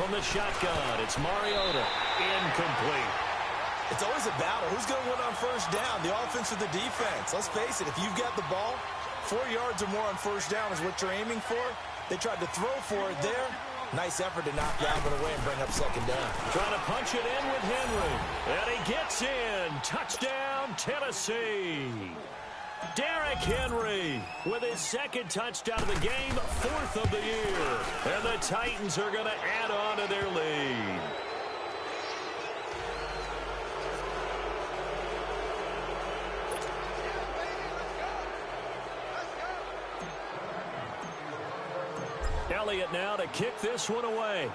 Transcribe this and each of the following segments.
from the shotgun. It's Mariota. Incomplete. It's always a battle. Who's going to win on first down, the offense or the defense? Let's face it, if you've got the ball, 4 yards or more on first down is what you're aiming for. They tried to throw for it there. Nice effort to knock that one away and bring up second down. Trying to punch it in with Henry. And he gets in. Touchdown, Tennessee. Derrick Henry with his second touchdown of the game, 4th of the year. And the Titans are going to add on to their lead. Elliott now to kick this one away.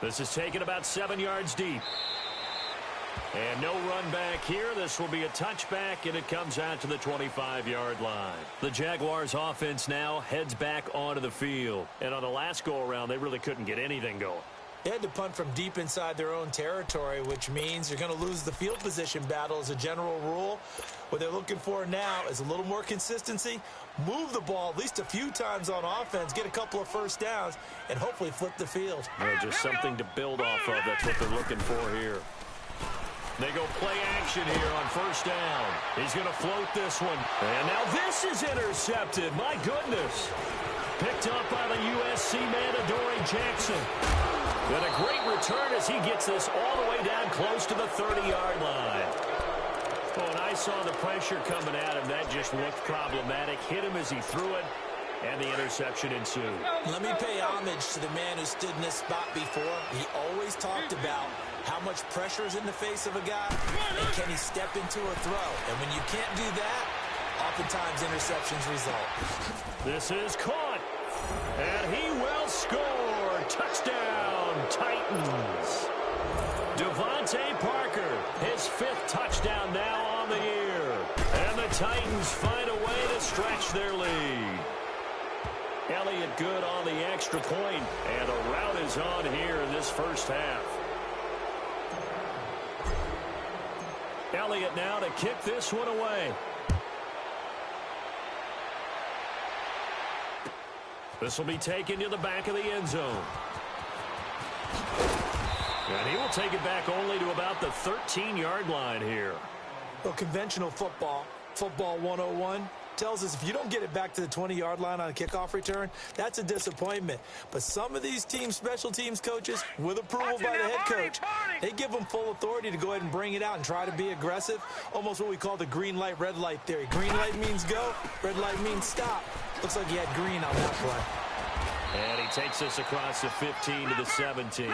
This is taken about 7 yards deep. And no run back here. This will be a touchback, and it comes out to the 25-yard line. The Jaguars' offense now heads back onto the field. And on the last go-around, they really couldn't get anything going. They had to punt from deep inside their own territory, which means you're going to lose the field position battle as a general rule. What they're looking for now is a little more consistency, move the ball at least a few times on offense, get a couple of first downs, and hopefully flip the field. Well, just something to build off of. That's what they're looking for here. They go play action here on first down. He's going to float this one. And now this is intercepted. My goodness. Picked up by the USC man, Adoree Jackson. And a great return as he gets this all the way down close to the 30-yard line. Oh, and I saw the pressure coming at him. That just looked problematic. Hit him as he threw it, and the interception ensued. Let me pay homage to the man who stood in this spot before. He always talked about how much pressure is in the face of a guy, and can he step into a throw. And when you can't do that, oftentimes interceptions result. This is caught, and he will score. Touchdown, Titans. Devontae Parker, his 5th touchdown now on the year. And the Titans find a way to stretch their lead. Elliott good on the extra point, and a rout is on here in this first half. Elliott now to kick this one away. This will be taken to the back of the end zone. And he will take it back only to about the 13-yard line here. Well, conventional football 101, tells us if you don't get it back to the 20-yard line on a kickoff return, that's a disappointment. But some of these special teams coaches, with approval by the head coach, they give them full authority to go ahead and bring it out and try to be aggressive, almost what we call the green light, red light theory. Green light means go, red light means stop. Looks like he had green on that play. And he takes us across the 15 to the 17.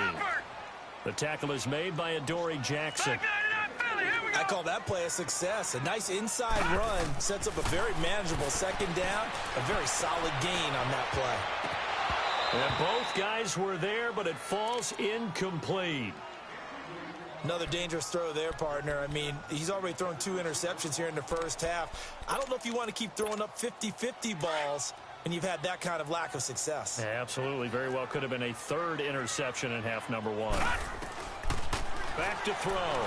The tackle is made by Adoree Jackson. I call that play a success. A nice inside run sets up a very manageable second down, a very solid gain on that play. And both guys were there, but it falls incomplete. Another dangerous throw there, partner. I mean, he's already thrown 2 interceptions here in the first half. I don't know if you want to keep throwing up 50-50 balls and you've had that kind of lack of success. Yeah, absolutely. Very well could have been a 3rd interception in half number 1. Back to throw.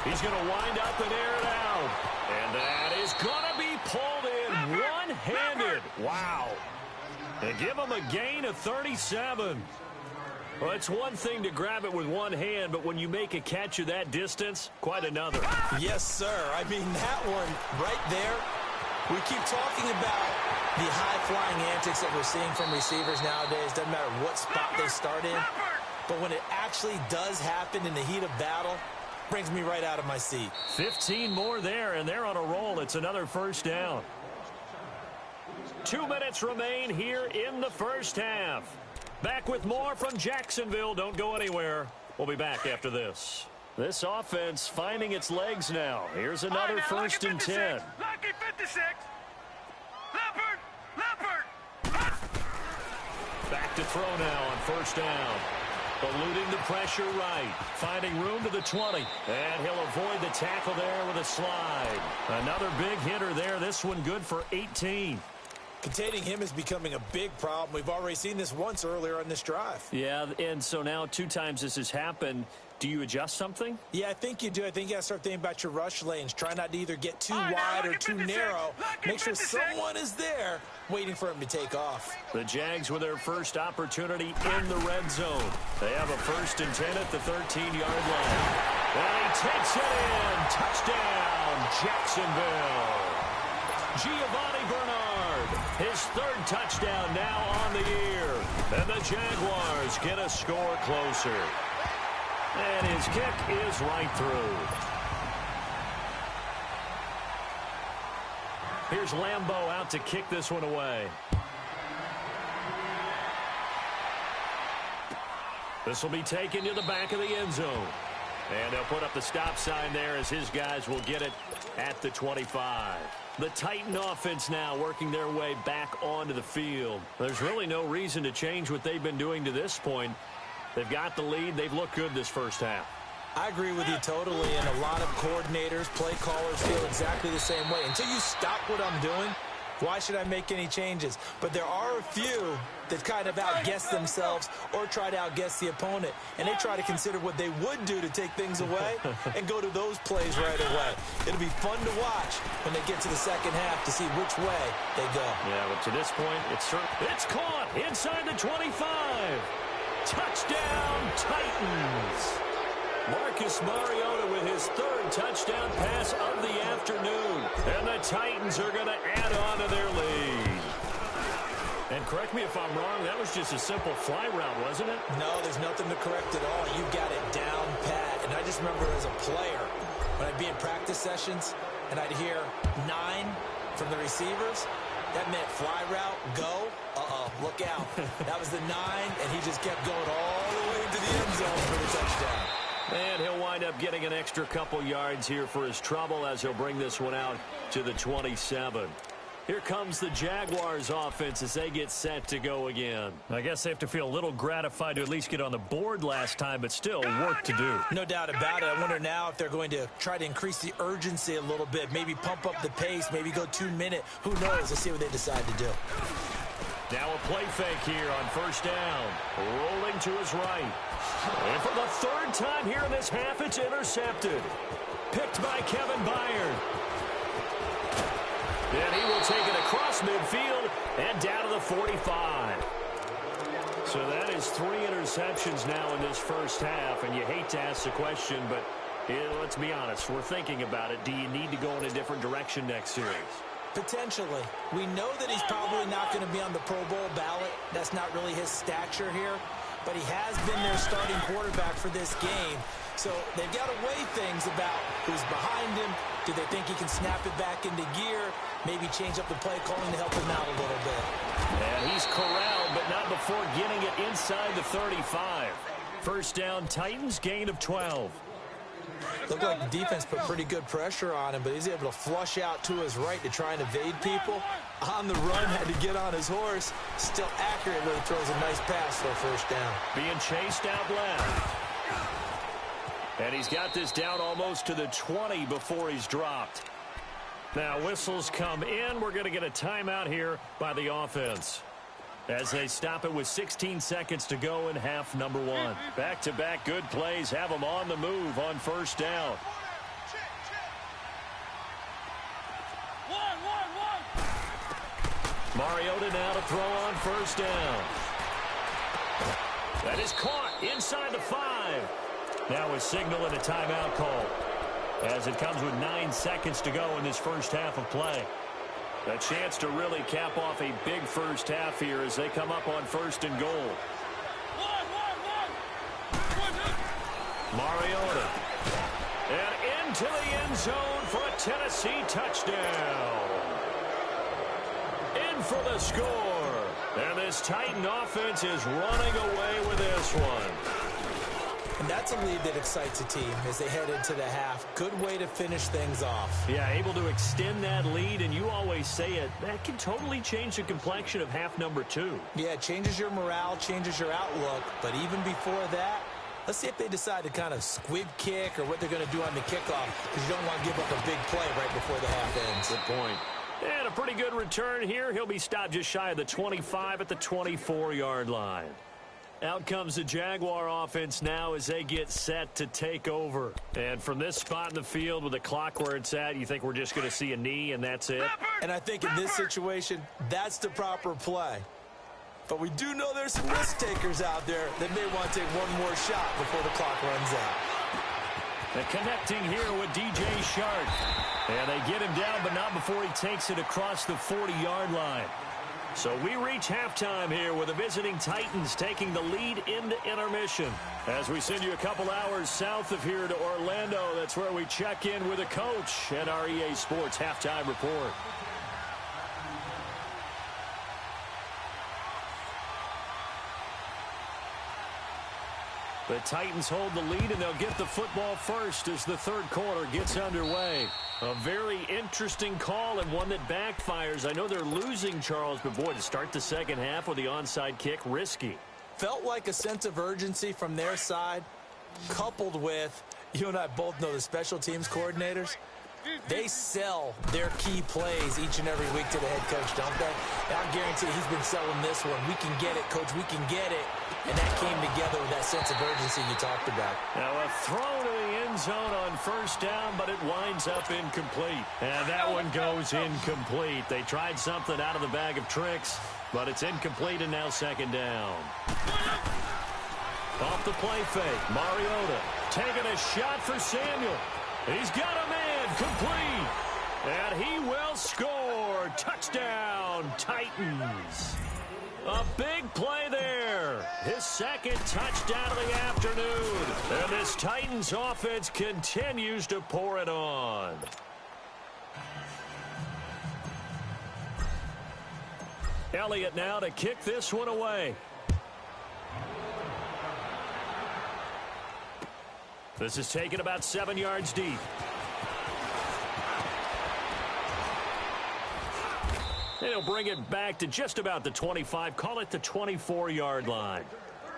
He's going to wind up and air it out. And that is going to be pulled in one-handed. Wow. They give him a gain of 37. Well, it's one thing to grab it with one hand, but when you make a catch of that distance, quite another. Yes, sir. I mean, that one right there, we keep talking about the high-flying antics that we're seeing from receivers nowadays. Doesn't matter what spot they start in. But when it actually does happen in the heat of battle, brings me right out of my seat. 15 more there, and they're on a roll. It's another first down. 2 minutes remain here in the first half. Back with more from Jacksonville. Don't go anywhere. We'll be back after this. This offense finding its legs now. Here's another first and 10. Lucky 56. Leopard. Back to throw now on first down. Eluding the pressure right. Finding room to the 20. And he'll avoid the tackle there with a slide. Another big hitter there. This one good for 18. Containing him is becoming a big problem. We've already seen this once earlier on this drive. Yeah, and so now 2 times this has happened. Do you adjust something? Yeah, I think you do. I think you got to start thinking about your rush lanes. Try not to either get too wide or too narrow. Make sure someone is there waiting for him to take off. The Jags with their first opportunity in the red zone. They have a 1st and 10 at the 13-yard line. And he takes it in. Touchdown, Jacksonville. Giovanni Bernard, his 3rd touchdown now on the year. And the Jaguars get a score closer. And his kick is right through. Here's Lambeau out to kick this one away. This will be taken to the back of the end zone. And they'll put up the stop sign there as his guys will get it at the 25. The Titan offense now working their way back onto the field. There's really no reason to change what they've been doing to this point. They've got the lead. They've looked good this first half. I agree with you totally, and a lot of coordinators, play callers feel exactly the same way. Until you stop what I'm doing, why should I make any changes? But there are a few that kind of outguess themselves or try to outguess the opponent, and they try to consider what they would do to take things away and go to those plays right away. It'll be fun to watch when they get to the second half to see which way they go. Yeah, but to this point, it's caught inside the 25. Touchdown, Titans. Marcus Mariota with his 3rd touchdown pass of the afternoon. And the Titans are going to add on to their lead. And correct me if I'm wrong, that was just a simple fly route, wasn't it? No, there's nothing to correct at all. You got it down pat. And I just remember as a player, when I'd be in practice sessions and I'd hear 9 from the receivers, that meant fly route, go, look out. That was the 9, and he just kept going all the way to the end zone for the touchdown. And he'll wind up getting an extra couple yards here for his trouble as he'll bring this one out to the 27. Here comes the Jaguars offense as they get set to go again. I guess they have to feel a little gratified to at least get on the board last time, but still work to do. No doubt about it. I wonder now if they're going to try to increase the urgency a little bit, maybe pump up the pace, maybe go 2-minute. Who knows? Let's see what they decide to do. Now a play fake here on 1st down. Rolling to his right. And for the 3rd time here in this half, it's intercepted. Picked by Kevin Byard. And he will take it across midfield and down to the 45. So that is 3 interceptions now in this first half. And you hate to ask the question, but let's be honest. We're thinking about it. Do you need to go in a different direction next series? Potentially. We know that he's probably not going to be on the Pro Bowl ballot. That's not really his stature here. But he has been their starting quarterback for this game. So they've got to weigh things about who's behind him. Do they think he can snap it back into gear? Maybe change up the play calling to help him out a little bit. And he's corralled, but not before getting it inside the 35. 1st down, Titans, gain of 12. Looked like the defense put pretty good pressure on him, but he's able to flush out to his right to try and evade people. On the run, had to get on his horse. Still accurately throws a nice pass for a 1st down. Being chased out left. And he's got this down almost to the 20 before he's dropped. Now whistles come in. We're going to get a timeout here by the offense as they stop it with 16 seconds to go in half number 1. Back-to-back good plays have them on the move on 1st down. Mariota now to throw on 1st down. That is caught inside the 5. Now a signal and a timeout call as it comes with 9 seconds to go in this first half of play. A chance to really cap off a big first half here as they come up on 1st and goal. Mariota. And into the end zone for a Tennessee touchdown. In for the score. And this Titan offense is running away with this one. And that's a lead that excites a team as they head into the half. Good way to finish things off. Yeah, able to extend that lead, and you always say it, that can totally change the complexion of half number 2. Yeah, it changes your morale, changes your outlook. But even before that, let's see if they decide to kind of squib kick or what they're going to do on the kickoff, because you don't want to give up a big play right before the half ends. Good point. And a pretty good return here. He'll be stopped just shy of the 25 at the 24-yard line. Out comes the Jaguar offense now as they get set to take over. And from this spot in the field with the clock where it's at, you think we're just going to see a knee and that's it? And I think in this situation, that's the proper play. But we do know there's some risk takers out there that may want to take one more shot before the clock runs out. And connecting here with DJ Shark. And they get him down, but not before he takes it across the 40-yard line. So we reach halftime here with the visiting Titans taking the lead into intermission. As we send you a couple hours south of here to Orlando, that's where we check in with a coach at our EA Sports Halftime Report. The Titans hold the lead, and they'll get the football first as the third quarter gets underway. A very interesting call and one that backfires. I know they're losing, Charles, but boy, to start the second half with the onside kick, risky. Felt like a sense of urgency from their side, coupled with, you and I both know the special teams coordinators, they sell their key plays each and every week to the head coach, don't they? And I guarantee he's been selling this one. We can get it, coach, we can get it. And that came together with that sense of urgency you talked about. Now a throw to the end zone on first down, but it winds up incomplete. And that one goes incomplete. They tried something out of the bag of tricks, but it's incomplete and now second down. Off the play fake, Mariota taking a shot for Samuel. He's got a man, complete. And he will score. Touchdown, Titans. A big play there. His second touchdown of the afternoon. And this Titans offense continues to pour it on. Elliott now to kick this one away. This is taken about 7 yards deep. And he'll bring it back to just about the 25, call it the 24-yard line.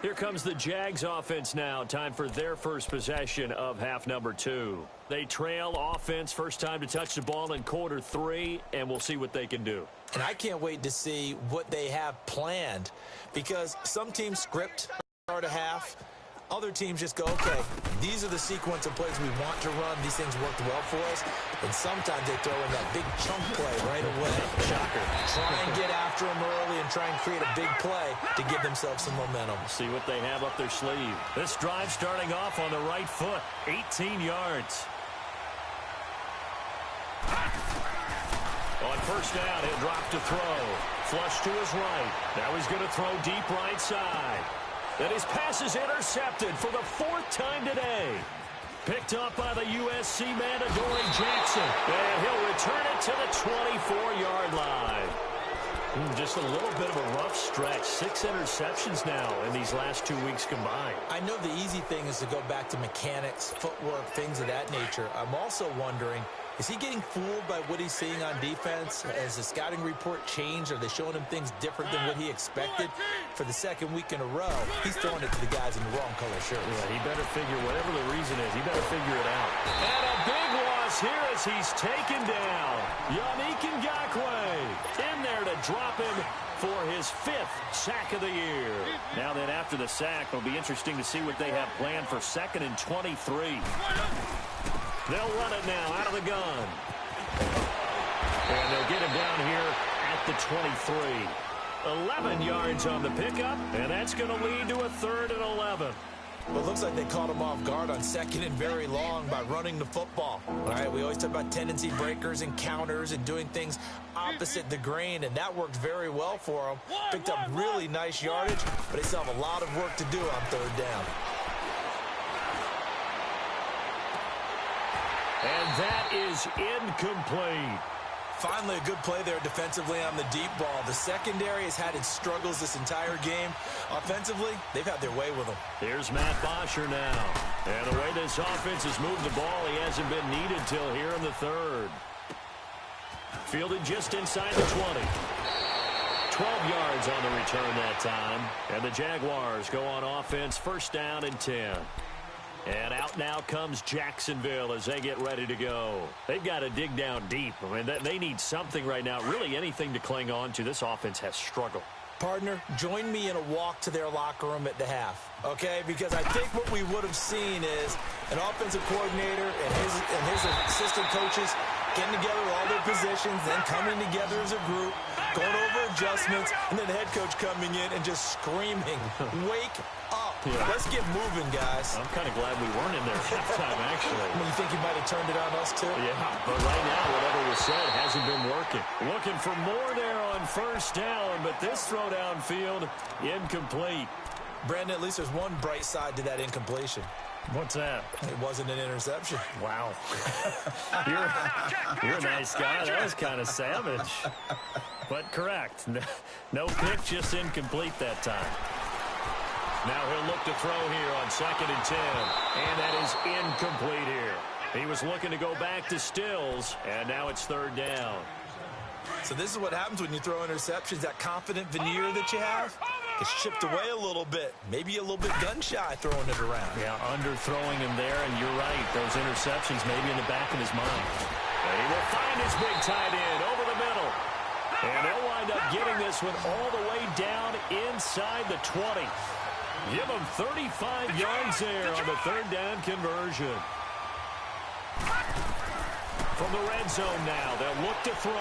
Here comes the Jags offense now. Time for their first possession of half number 2. They trail offense, first time to touch the ball in quarter 3, and we'll see what they can do. And I can't wait to see what they have planned, because some teams script start a half. Other teams just go, okay, these are the sequence of plays we want to run. These things worked well for us. And sometimes they throw in that big chunk play right away. Shocker. Try and get after them early and try and create a big play to give themselves some momentum. See what they have up their sleeve. This drive starting off on the right foot, 18 yards. On first down, he'll drop to throw. Flush to his right. Now he's going to throw deep right side. And his pass is intercepted for the 4th time today. Picked up by the USC man, Adoree Jackson. And he'll return it to the 24-yard line. Just a little bit of a rough stretch. 6 interceptions now in these last 2 weeks combined. I know the easy thing is to go back to mechanics, footwork, things of that nature. I'm also wondering, is he getting fooled by what he's seeing on defense? Has the scouting report changed? Are they showing him things different than what he expected? For the second week in a row, he's throwing it to the guys in the wrong color shirts. Yeah, he better figure, whatever the reason is, he better figure it out. And a big loss here as he's taken down. Yannick Ngakoue in there to drop him for his 5th sack of the year. Now then, after the sack, it'll be interesting to see what they have planned for 2nd and 23. They'll run it now out of the gun. And they'll get him down here at the 23. 11 yards on the pickup, and that's going to lead to a 3rd and 11. Well, it looks like they caught him off guard on 2nd and very long by running the football. All right, we always talk about tendency breakers and counters and doing things opposite the grain, and that worked very well for them. Picked up really nice yardage, but they still have a lot of work to do on 3rd down. And that is incomplete. Finally, a good play there defensively on the deep ball. The secondary has had its struggles this entire game. Offensively, they've had their way with them. Here's Matt Bosher now. And the way this offense has moved the ball, he hasn't been needed till here in the 3rd. Fielded just inside the 20. 12 yards on the return that time. And the Jaguars go on offense, first down and 10. And out now comes Jacksonville as they get ready to go. They've got to dig down deep. I mean, they need something right now, really anything to cling on to. This offense has struggled. Partner, join me in a walk to their locker room at the half, okay? Because I think what we would have seen is an offensive coordinator and his assistant coaches getting together with all their positions, then coming together as a group, going over adjustments, and then the head coach coming in and just screaming, wake up. Yeah. Let's get moving, guys. I'm kind of glad we weren't in there at halftime, actually. You think you might have turned it on us, too? Yeah, but right now, whatever was said hasn't been working. Looking for more there on first down, but this throw downfield, incomplete. Brandon, at least there's one bright side to that incompletion. What's that? It wasn't an interception. Wow. You're a nice guy. That was kind of savage. But correct. No pick, just incomplete that time. Now he'll look to throw here on 2nd and 10. And that is incomplete here. He was looking to go back to Stills, and now it's 3rd down. So this is what happens when you throw interceptions. That confident veneer that you have gets chipped away a little bit. Maybe a little bit gun-shy throwing it around. Yeah, underthrowing him there, and you're right. Those interceptions maybe in the back of his mind. And he will find his big tight end over the middle. And they'll wind up getting this one all the way down inside the 20. Give him 35 yards there on the 3rd down conversion. From the red zone now, they'll look to throw.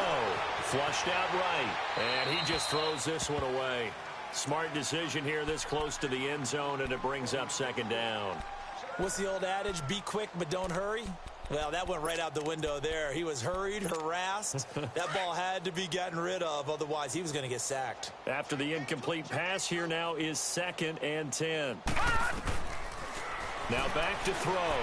Flushed out right, and he just throws this one away. Smart decision here this close to the end zone, and it brings up 2nd down. What's the old adage? Be quick, but don't hurry? Well, that went right out the window there. He was hurried, harassed. That ball had to be gotten rid of, otherwise he was going to get sacked. After the incomplete pass, here now is 2nd and 10. Now back to throw.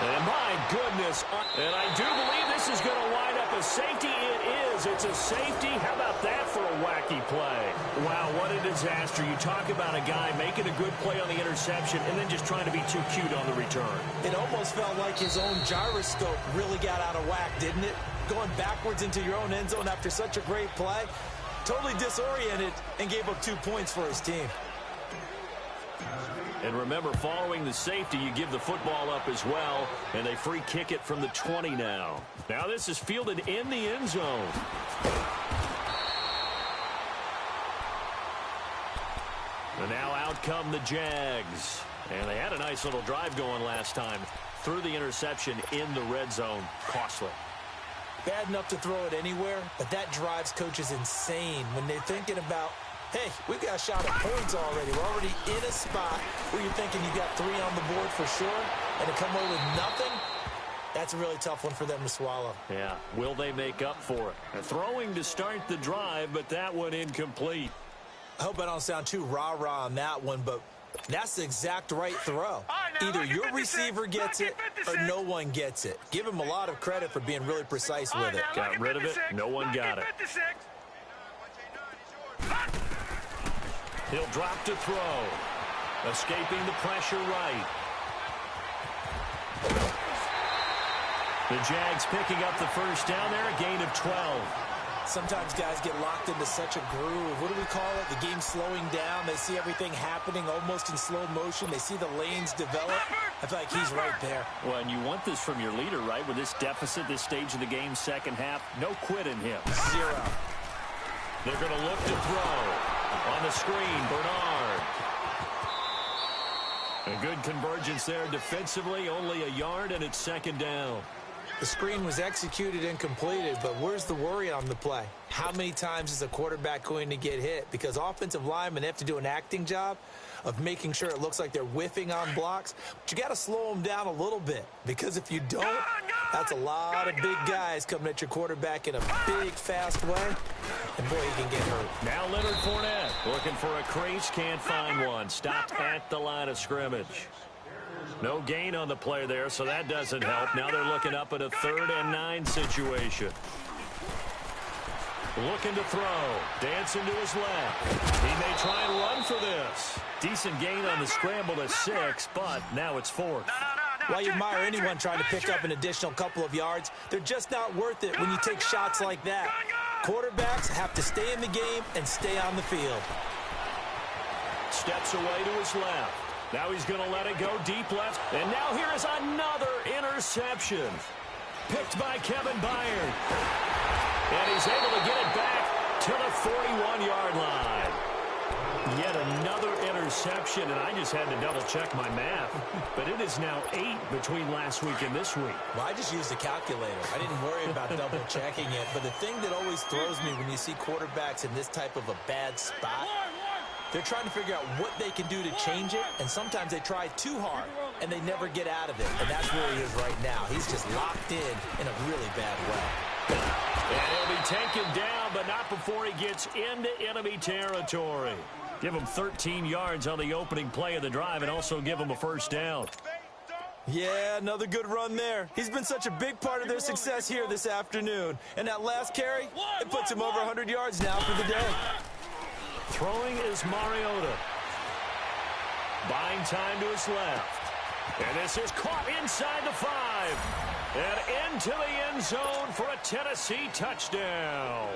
And my goodness, and I do believe this is going to wind up a safety. It is. It's a safety. How about that for a wacky play? Wow, what a disaster. You talk about a guy making a good play on the interception and then just trying to be too cute on the return. It almost felt like his own gyroscope really got out of whack, didn't it? Going backwards into your own end zone after such a great play. Totally disoriented and gave up 2 points for his team. And remember, following the safety, you give the football up as well, and they free kick it from the 20 now. Now this is fielded in the end zone. And now out come the Jags. And they had a nice little drive going last time. Threw the interception in the red zone. Costly. Bad enough to throw it anywhere, but that drives coaches insane when they're thinking about, hey, we've got a shot at points already. We're already in a spot where you're thinking you got 3 on the board for sure, and to come away with nothing, that's a really tough one for them to swallow. Yeah, will they make up for it? They're throwing to start the drive, but that one incomplete. I hope I don't sound too rah-rah on that one, but that's the exact right throw. Either your receiver gets it or no one gets it. Give him a lot of credit for being really precise with it. Got rid of it. No one got it. He'll drop to throw. Escaping the pressure right. The Jags picking up the first down there, a gain of 12. Sometimes guys get locked into such a groove. What do we call it? The game's slowing down. They see everything happening almost in slow motion. They see the lanes develop. I feel like he's right there. Well, and you want this from your leader, right? With this deficit, this stage of the game, second half, no quit in him. 0. They're going to look to throw. On the screen, Bernard. A good convergence there defensively, only a yard, and it's 2nd down. The screen was executed and completed, but where's the worry on the play? How many times is a quarterback going to get hit? Because offensive linemen have to do an acting job of making sure it looks like they're whiffing on blocks. But you got to slow them down a little bit, because if you don't, that's a lot of big guys coming at your quarterback in a big, fast way. And boy, he can get hurt. Now Leonard Fournette looking for a crease, can't find one. Stopped at the line of scrimmage. No gain on the play there, so that doesn't help. Now they're looking up at a 3rd and 9 situation. Looking to throw. Dancing to his left. He may try and run for this. Decent gain on the scramble to 6, but now it's 4th. While you admire anyone trying to pick up an additional couple of yards, they're just not worth it when you take shots like that. Quarterbacks have to stay in the game and stay on the field. Steps away to his left. Now he's going to let it go deep left. And now here is another interception. Picked by Kevin Byard. And he's able to get it back to the 41-yard line. Yet another interception, and I just had to double-check my math. But it is now 8 between last week and this week. Well, I just used a calculator. I didn't worry about double-checking it. But the thing that always throws me when you see quarterbacks in this type of a bad spot, they're trying to figure out what they can do to change it, and sometimes they try too hard, and they never get out of it. And that's where he is right now. He's just locked in a really bad way. And he'll be taken down, but not before he gets into enemy territory. Give him 13 yards on the opening play of the drive and also give him a first down. Yeah, another good run there. He's been such a big part of their success here this afternoon. And that last carry, it puts him over 100 yards now for the day. Throwing is Mariota. Buying time to his left. And this is caught inside the 5. And into the end zone for a Tennessee touchdown.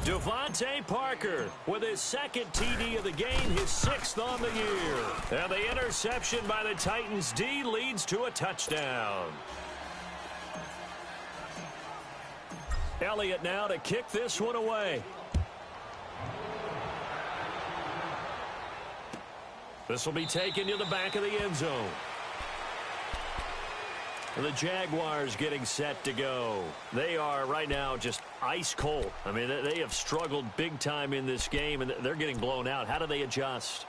Devontae Parker with his second TD of the game, his 6th on the year. And the interception by the Titans D leads to a touchdown. Elliott now to kick this one away. This will be taken to the back of the end zone. The Jaguars getting set to go. They are right now just ice cold. I mean, they have struggled big time in this game, and they're getting blown out. How do they adjust?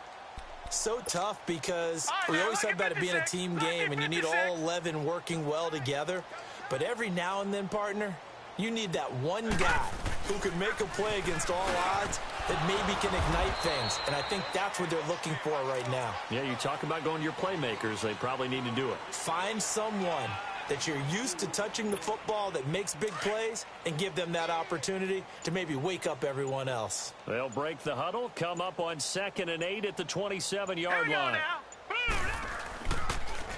So tough because we always talk about it being a team game, and you need all 11 working well together. But every now and then, partner, you need that one guy who can make a play against all odds that maybe can ignite things. And I think that's what they're looking for right now. Yeah, you talk about going to your playmakers. They probably need to do it. Find someone that you're used to touching the football that makes big plays and give them that opportunity to maybe wake up everyone else. They'll break the huddle, come up on 2nd and 8 at the 27-yard line.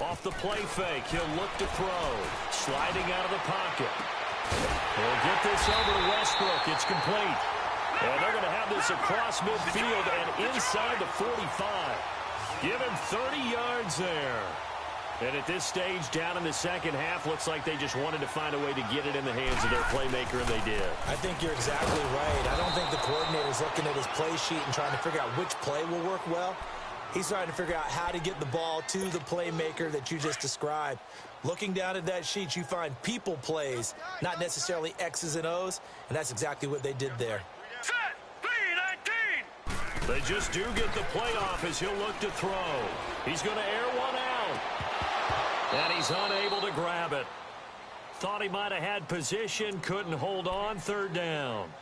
Off the play fake, he'll look to throw. Sliding out of the pocket. He'll get this over to Westbrook. It's complete. And they're going to have this across midfield and inside the 45. Give him 30 yards there. And at this stage, down in the second half, looks like they just wanted to find a way to get it in the hands of their playmaker, and they did. I think you're exactly right. I don't think the coordinator's looking at his play sheet and trying to figure out which play will work well. He's trying to figure out how to get the ball to the playmaker that you just described. Looking down at that sheet, you find people plays, not necessarily X's and O's, and that's exactly what they did there. Set, 3-19. They just do get the play off as he'll look to throw. He's going to air one out. And he's unable to grab it. Thought he might have had position, couldn't hold on, 3rd down.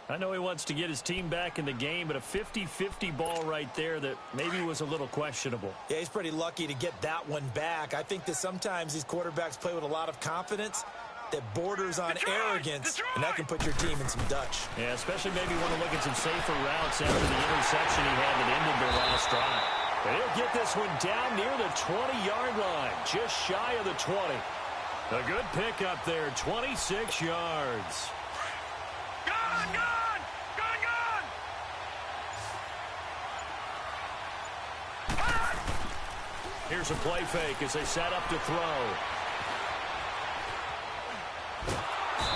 I know he wants to get his team back in the game, but a 50-50 ball right there that maybe was a little questionable. Yeah, he's pretty lucky to get that one back. I think that sometimes these quarterbacks play with a lot of confidence that borders on arrogance, and that can put your team in some Dutch. Yeah, especially maybe want to look at some safer routes after the interception he had that ended their last drive. And he'll get this one down near the 20-yard line, just shy of the 20. A good pickup there, 26 yards. Gone, gone, gone, gone. Here's a play fake as they set up to throw.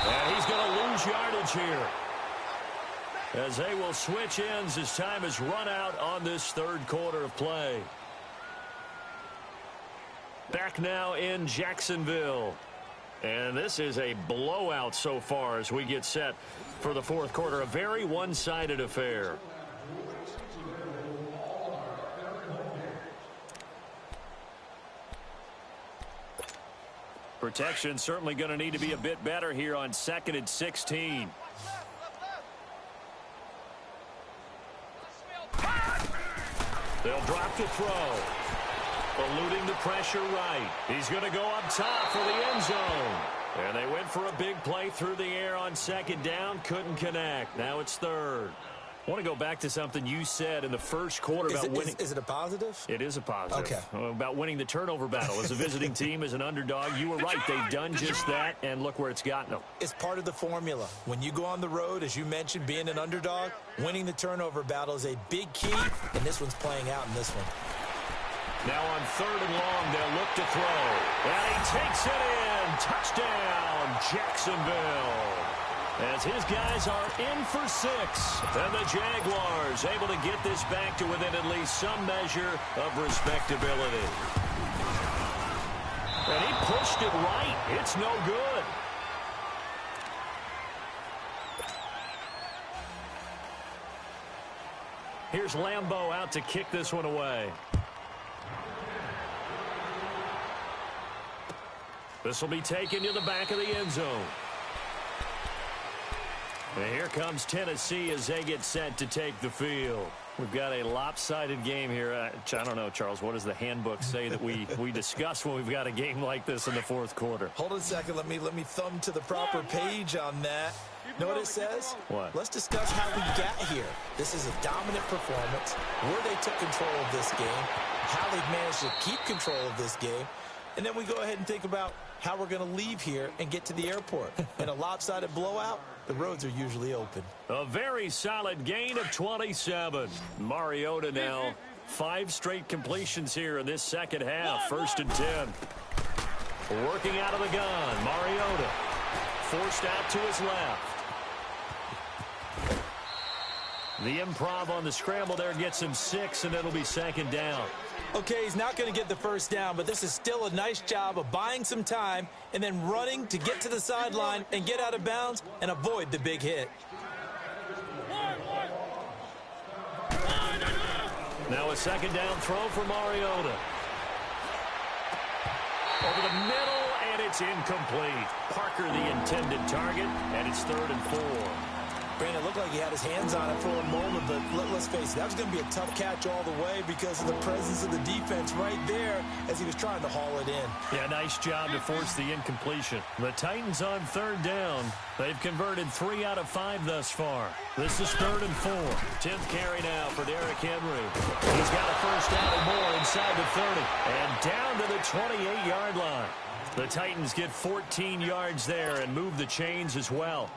And he's going to lose yardage here, as they will switch ends as time has run out on this 3rd quarter of play. Back now in Jacksonville. And this is a blowout so far as we get set for the 4th quarter. A very one-sided affair. Protection certainly going to need to be a bit better here on 2nd and 16. They'll drop to throw. Eluding the pressure right. He's going to go up top for the end zone. And they went for a big play through the air on 2nd down. Couldn't connect. Now it's 3rd. I want to go back to something you said in the 1st quarter about winning. Is it a positive? It is a positive. Okay. About winning the turnover battle. As a visiting team, as an underdog, you were right. They've done just that, and look where it's gotten them. It's part of the formula. When you go on the road, as you mentioned, being an underdog, winning the turnover battle is a big key, and this one's playing out in this one. Now on 3rd and long, they'll look to throw. And he takes it in. Touchdown, Jacksonville. As his guys are in for 6. And the Jaguars able to get this back to within at least some measure of respectability. And he pushed it right. It's no good. Here's Lambeau out to kick this one away. This will be taken to the back of the end zone. And here comes Tennessee as they get set to take the field. We've got a lopsided game here. I don't know, Charles, what does the handbook say that we discuss when we've got a game like this in the 4th quarter? Hold on a second. Let me thumb to the proper page on that. Know what it says? What? Let's discuss how we got here. This is a dominant performance, where they took control of this game, how they've managed to keep control of this game, and then we go ahead and think about how we're going to leave here and get to the airport. In a lopsided blowout, the roads are usually open. A very solid gain of 27. Mariota now, 5 straight completions here in this second half. 1st and 10. Working out of the gun, Mariota. Forced out to his left. The improv on the scramble there gets him 6, and it'll be 2nd down. Okay, he's not going to get the 1st down, but this is still a nice job of buying some time and then running to get to the sideline and get out of bounds and avoid the big hit. Now a 2nd down throw for Mariota. Over the middle, and it's incomplete. Parker the intended target, and it's 3rd and 4. Brandon, it looked like he had his hands on it for a moment, but let's face it, that was going to be a tough catch all the way because of the presence of the defense right there as he was trying to haul it in. Yeah, nice job to force the incompletion. The Titans on 3rd down. They've converted 3 out of 5 thus far. This is 3rd and 4. 10th carry now for Derrick Henry. He's got a 1st down and more inside the 30. And down to the 28-yard line. The Titans get 14 yards there and move the chains as well.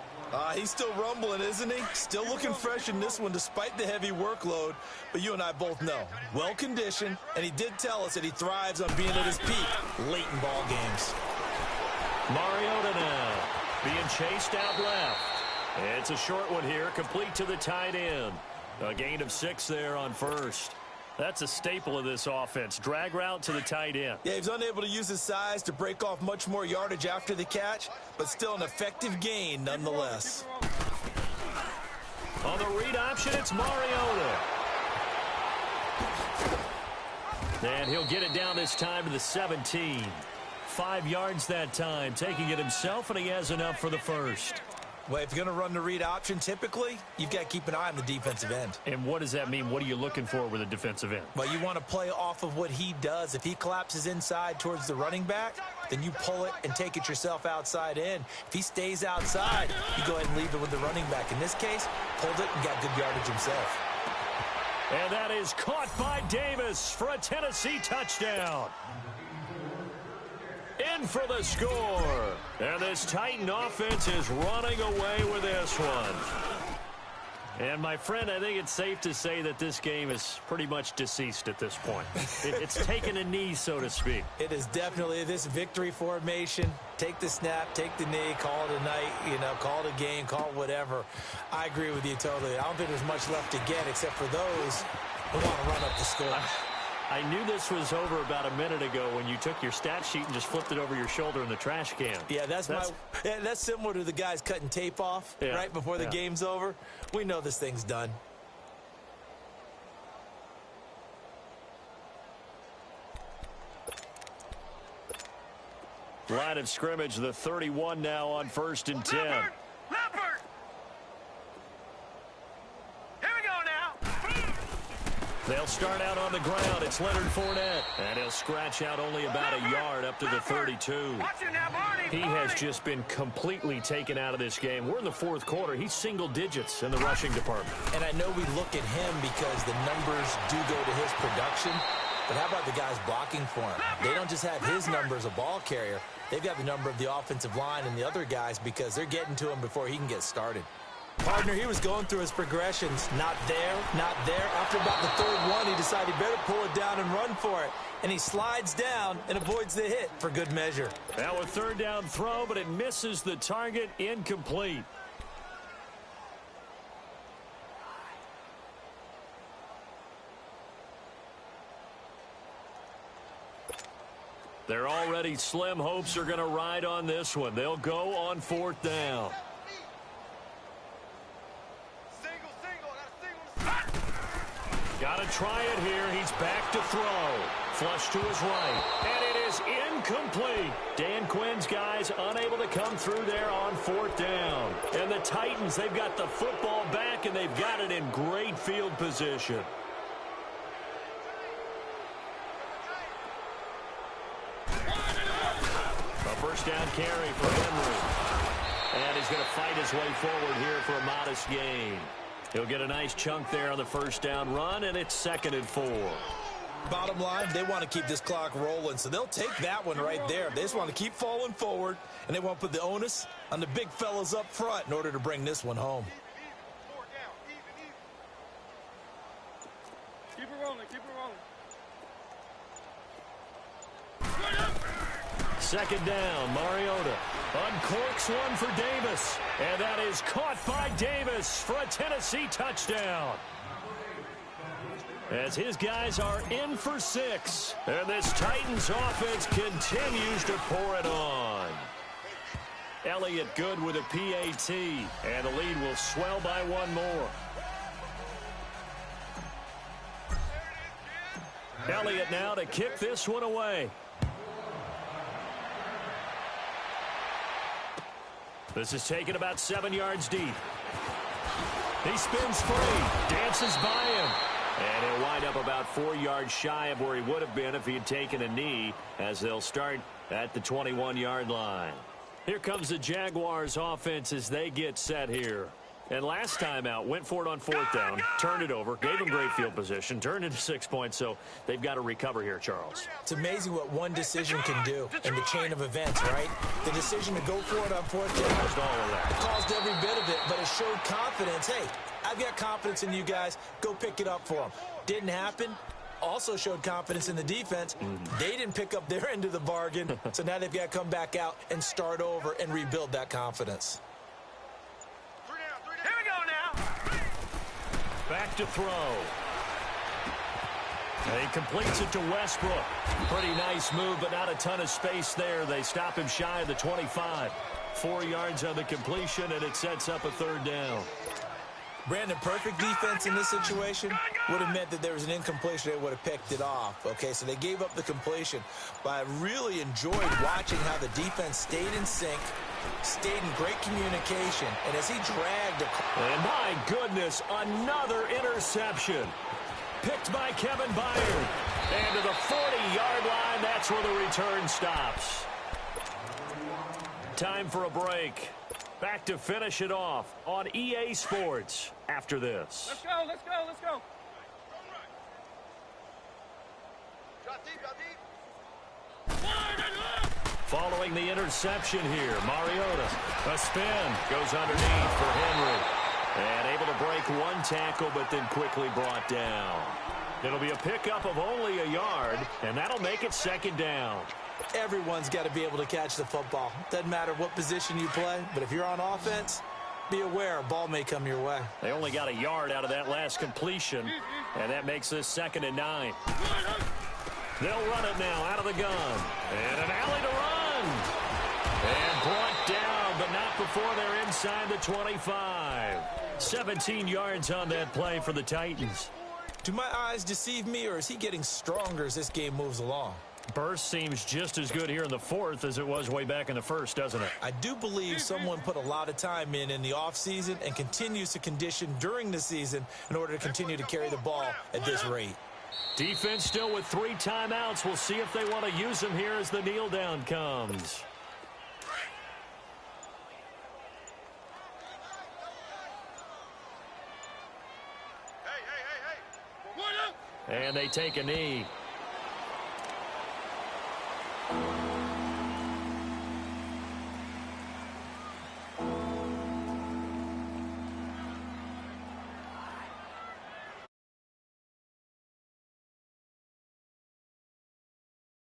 He's still rumbling, isn't he? Still looking fresh in this one despite the heavy workload. But you and I both know, well-conditioned, and he did tell us that he thrives on being at his peak late in ball games. Mariota now being chased out left. It's a short one here, complete to the tight end. A gain of 6 there on 1st. That's a staple of this offense. Drag route to the tight end. Yeah, he's unable to use his size to break off much more yardage after the catch, but still an effective gain nonetheless. On the read option, it's Mariota. And he'll get it down this time to the 17. 5 yards that time, taking it himself, and he has enough for the 1st. Well, if you're going to run the read option, typically, you've got to keep an eye on the defensive end. And what does that mean? What are you looking for with a defensive end? Well, you want to play off of what he does. If he collapses inside towards the running back, then you pull it and take it yourself outside in. If he stays outside, you go ahead and leave it with the running back. In this case, pulled it and got good yardage himself. And that is caught by Davis for a Tennessee touchdown. In for the score. And this Titan offense is running away with this one. And, my friend, I think it's safe to say that this game is pretty much deceased at this point. It's taken a knee, so to speak. It is definitely this victory formation. Take the snap, take the knee, call it a night, call it a game, call it whatever. I agree with you totally. I don't think there's much left to get except for those who want to run up the score. I knew this was over about a minute ago when you took your stat sheet and just flipped it over your shoulder in the trash can. Yeah, that's similar to the guys cutting tape off right before the game's over. We know this thing's done. Line of scrimmage, the 31 now on 1st and 10. Leopard! Leopard! Here we go now. They'll start out on the ground. It's Leonard Fournette. And he'll scratch out only about a yard up to the 32. Watch it now, Barney. He has just been completely taken out of this game. We're in the 4th quarter. He's single digits in the rushing department. And I know we look at him because the numbers do go to his production. But how about the guys blocking for him? They don't just have his number as a ball carrier. They've got the number of the offensive line and the other guys because they're getting to him before he can get started. Partner, he was going through his progressions. Not there, not there. After about the third one, he decided he better pull it down and run for it. And he slides down and avoids the hit for good measure. Now a third down throw, but it misses the target. Incomplete. Their already slim hopes are going to ride on this one. They'll go on fourth down. Got to try it here. He's back to throw. Flush to his right. And it is incomplete. Dan Quinn's guys unable to come through there on fourth down. And the Titans, they've got the football back, and they've got it in great field position. A first down carry for Henry. And he's going to fight his way forward here for a modest gain. He'll get a nice chunk there on the first down run, and it's 2nd and 4. Bottom line, they want to keep this clock rolling, so they'll take that one right there. They just want to keep falling forward, and they want to put the onus on the big fellas up front in order to bring this one home. Keep it rolling, keep it rolling. 2nd down, Mariota uncorks one for Davis. And that is caught by Davis for a Tennessee touchdown. As his guys are in for 6. And this Titans offense continues to pour it on. Elliott good with a PAT. And the lead will swell by one more. Elliott now to kick this one away. This is taken about 7 yards deep. He spins free, dances by him. And he'll wind up about 4 yards shy of where he would have been if he had taken a knee, as they'll start at the 21-yard line. Here comes the Jaguars offense as they get set here. And last time out, went for it on fourth down, turned it over, gave them great field position, turned into 6 points, so they've got to recover here, Charles. It's amazing what one decision can do in the chain of events, right? The decision to go for it on fourth down Caused all of that. caused every bit of it, but it showed confidence. Hey, I've got confidence in you guys. Go pick it up for them. Didn't happen. Also showed confidence in the defense. They didn't pick up their end of the bargain, so now they've got to come back out and start over and rebuild that confidence. Here we go now. Back to throw. And he completes it to Westbrook. Pretty nice move, but not a ton of space there. They stop him shy of the 25. 4 yards on the completion, and it sets up a third down. Brandon, perfect defense in this situation would have meant that there was an incompletion. They would have picked it off. Okay, so they gave up the completion. But I really enjoyed watching how the defense stayed in sync, stayed in great communication, and as he dragged And my goodness, another interception. Picked by Kevin Byard. And to the 40-yard line, that's where the return stops. Time for a break. Back to finish it off on EA Sports after this. Let's go, let's go, let's go. Following the interception here, Mariota. A spin goes underneath for Henry. And able to break one tackle, but then quickly brought down. It'll be a pickup of only a yard, and that'll make it 2nd down. Everyone's got to be able to catch the football. Doesn't matter what position you play, but if you're on offense, be aware a ball may come your way. They only got a yard out of that last completion, and that makes this 2nd and 9. They'll run it now out of the gun. And an alley to run. And brought down, but not before they're inside the 25. 17 yards on that play for the Titans. Do my eyes deceive me, or is he getting stronger as this game moves along? Burst seems just as good here in the fourth as it was way back in the first, doesn't it? I do believe someone put a lot of time in the offseason and continues to condition during the season in order to continue to carry the ball at this rate. Defense still with 3 timeouts. We'll see if they want to use them here as the kneel down comes. And they take a knee.